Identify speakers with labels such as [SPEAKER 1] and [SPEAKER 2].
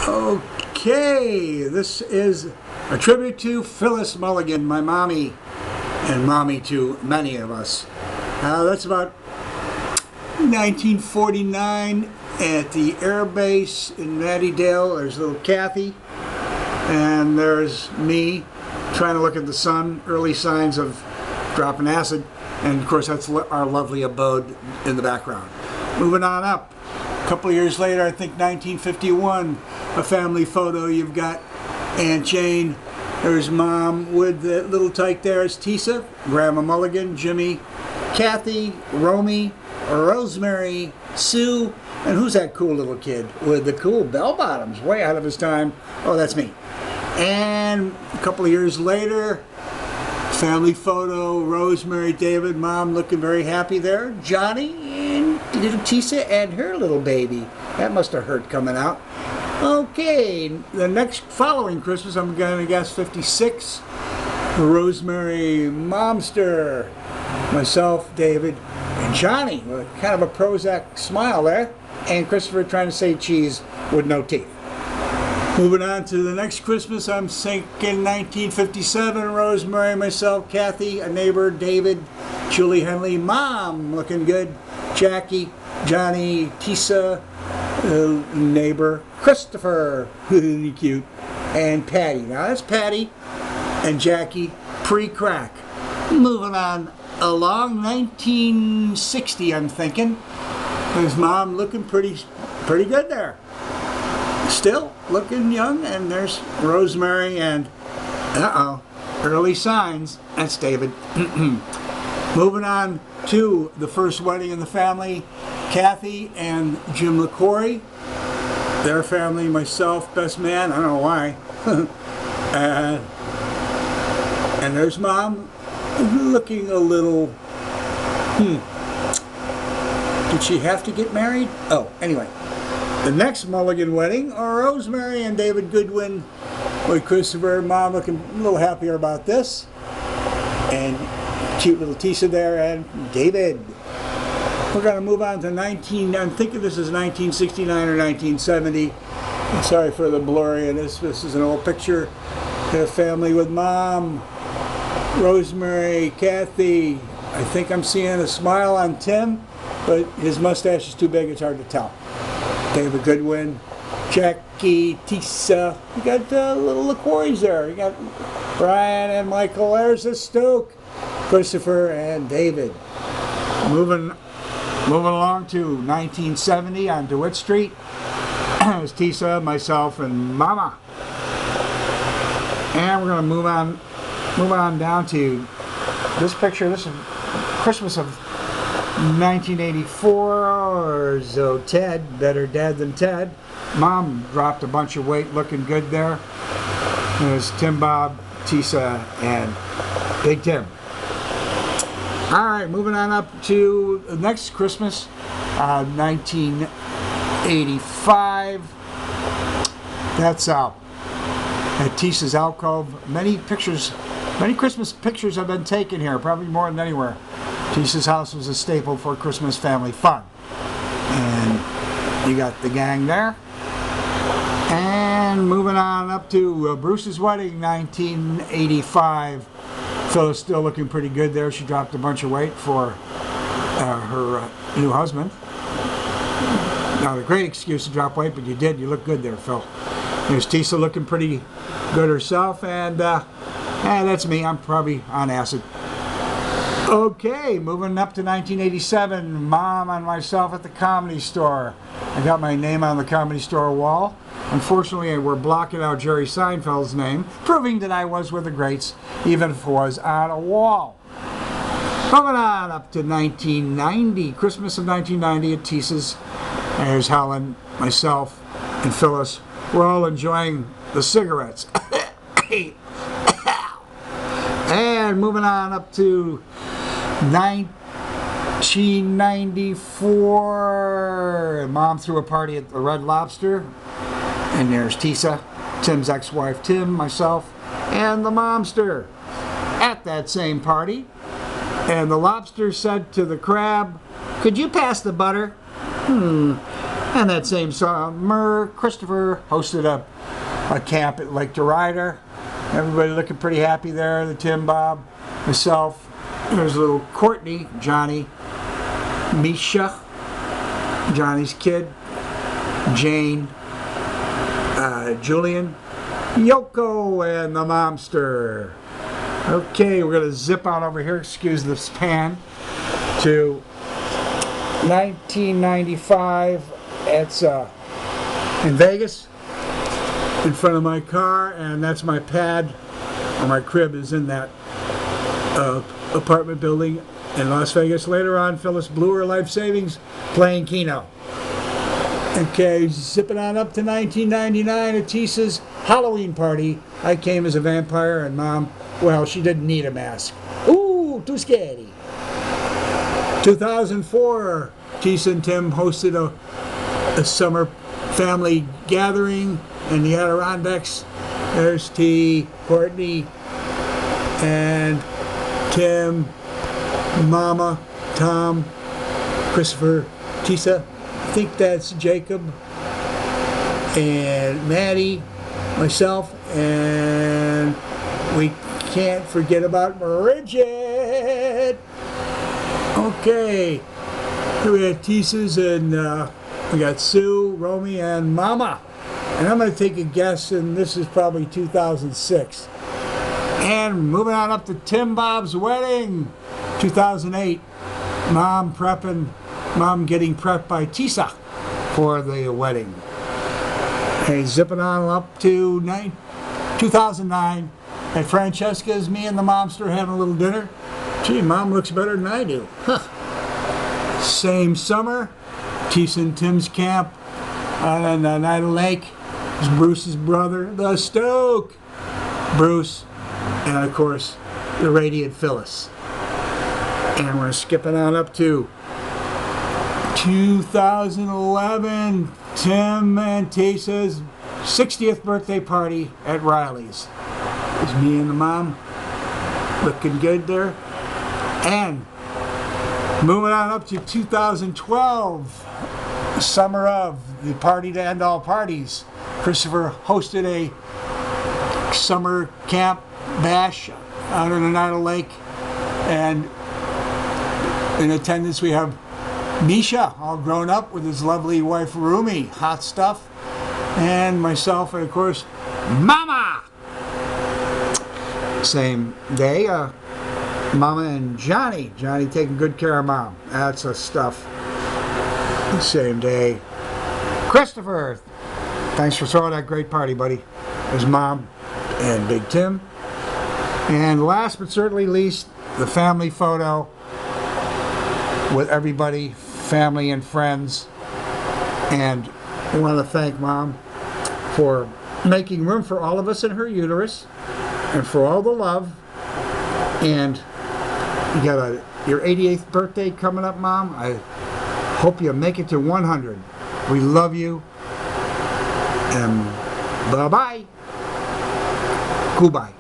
[SPEAKER 1] Okay, this is a tribute to Phyllis Mulligan, my mommy, and mommy to many of us. That's about 1949 at the air base in Mattydale. There's little Kathy, and there's me trying to look at the sun, early signs of dropping acid, and of course that's our lovely abode in the background. Moving on up, a couple of years later, I think 1951, a family photo. You've got Aunt Jane, there's Mom with the little tyke there is Tisa, Grandma Mulligan, Jimmy, Kathy, Romy, Rosemary, Sue, and who's that cool little kid with the cool bell bottoms, way out of his time? Oh, that's me. And a couple of years later, family photo, Rosemary, David, Mom looking very happy there, Johnny, and little Tisa and her little baby. That must have hurt coming out. Okay, the next following Christmas, I'm going to guess 56, Rosemary, Momster, myself, David, and Johnny, with kind of a Prozac smile there, and Christopher trying to say cheese with no teeth. Moving on to the next Christmas, I'm thinking 1957, Rosemary, myself, Kathy, a neighbor, David, Julie Henley, Mom, looking good, Jackie, Johnny, Tisa, neighbor, Christopher, really cute, and Patty. Now that's Patty and Jackie pre-crack. Moving on along, 1960, I'm thinking. There's Mom looking pretty good there. Still looking young, and there's Rosemary and, early signs, that's David. Moving on to the first wedding in the family, Kathy and Jim LaCory, their family, myself, best man, I don't know why. And there's Mom looking a little, did she have to get married? Oh, anyway. The next Mulligan wedding are Rosemary and David Goodwin with Christopher. Mom looking a little happier about this. And cute little Tisa there and David. We're going to move on to I'm thinking this is 1969 or 1970. Sorry for the blurriness. This is an old picture. The family with Mom, Rosemary, Kathy. I think I'm seeing a smile on Tim, but his mustache is too big, it's hard to tell. David Goodwin, Jackie, Tisa. You got little LaQuarries there. You got Brian and Michael. There's the Stoke, Christopher and David. Moving along to 1970 on DeWitt Street. There's Tisa, myself, and Mama. And we're going to move on down to this picture. This is Christmas of 1984, so Ted, better dad than Ted. Mom dropped a bunch of weight, looking good there. There's Tim, Bob, Tisa, and Big Tim. All right, moving on up to the next Christmas, 1985. That's at Tisa's alcove. Many Christmas pictures have been taken here, probably more than anywhere. Tisa's house was a staple for Christmas family fun. And you got the gang there. And moving on up to Bruce's wedding, 1985. Phyllis still looking pretty good there. She dropped a bunch of weight for her new husband. Not a great excuse to drop weight, but you did. You look good there, Phil. There's Tisa looking pretty good herself. And that's me. I'm probably on acid. Okay, moving up to 1987, Mom and myself at the Comedy Store. I got my name on the Comedy Store wall. Unfortunately, we're blocking out Jerry Seinfeld's name, proving that I was with the greats, even if it was on a wall. Moving on up to 1990, Christmas of 1990 at Tisa's. There's Helen, myself, and Phyllis. We're all enjoying the cigarettes. And moving on up to 1994, Mom threw a party at the Red Lobster, and there's Tisa, Tim's ex-wife Tim, myself, and the Momster at that same party. And the lobster said to the crab, "Could you pass the butter?" And that same summer, Christopher hosted a camp at Lake DeRuyter. Everybody looking pretty happy there. The Tim, Bob, myself. There's little Courtney, Johnny, Misha, Johnny's kid, Jane, Julian, Yoko, and the momster. Okay, we're going to zip on over here, excuse the span, to 1995. It's in Vegas, in front of my car, and that's my pad, or my crib is in that apartment building in Las Vegas. Later on, Phyllis blew her life savings playing Keno. Okay, zipping on up to 1999 at Tisa's Halloween party. I came as a vampire, and Mom, well, she didn't need a mask. Ooh, too scary. 2004, Tisa and Tim hosted a summer family gathering in the Adirondacks. There's T, Courtney, and Tim, Mama, Tom, Christopher, Tisa. I think that's Jacob, and Maddie, myself, and we can't forget about Bridget. Okay, here we have Tisa's, and we got Sue, Romy, and Mama. And I'm going to take a guess, and this is probably 2006. And moving on up to Tim Bob's wedding, 2008. Mom getting prepped by Tisa for the wedding. Hey, zipping on up to 2009 at Francesca's, me and the momster having a little dinner. Gee, Mom looks better than I do. Huh. Same summer, Tisa and Tim's camp on the Night of Lake. It's Bruce's brother, the Stoke, Bruce, and of course the radiant Phyllis. And we're skipping on up to 2011, Tim and Tisa's 60th birthday party at Riley's. It's me and the mom looking good there. And moving on up to 2012, summer of the party to end all parties. Christopher hosted a summer camp bash out on the Night of Lake, and in attendance we have Misha, all grown up with his lovely wife Rumi, hot stuff, and myself, and of course Mama. Same day, Mama and Johnny taking good care of Mom. That's the stuff. Same day, Christopher, thanks for throwing that great party, buddy. There's Mom and Big Tim. And last but certainly least, the family photo with everybody, family and friends. And I want to thank Mom for making room for all of us in her uterus, and for all the love. And you got your 88th birthday coming up, Mom. I hope you make it to 100. We love you. And bye-bye. Goodbye.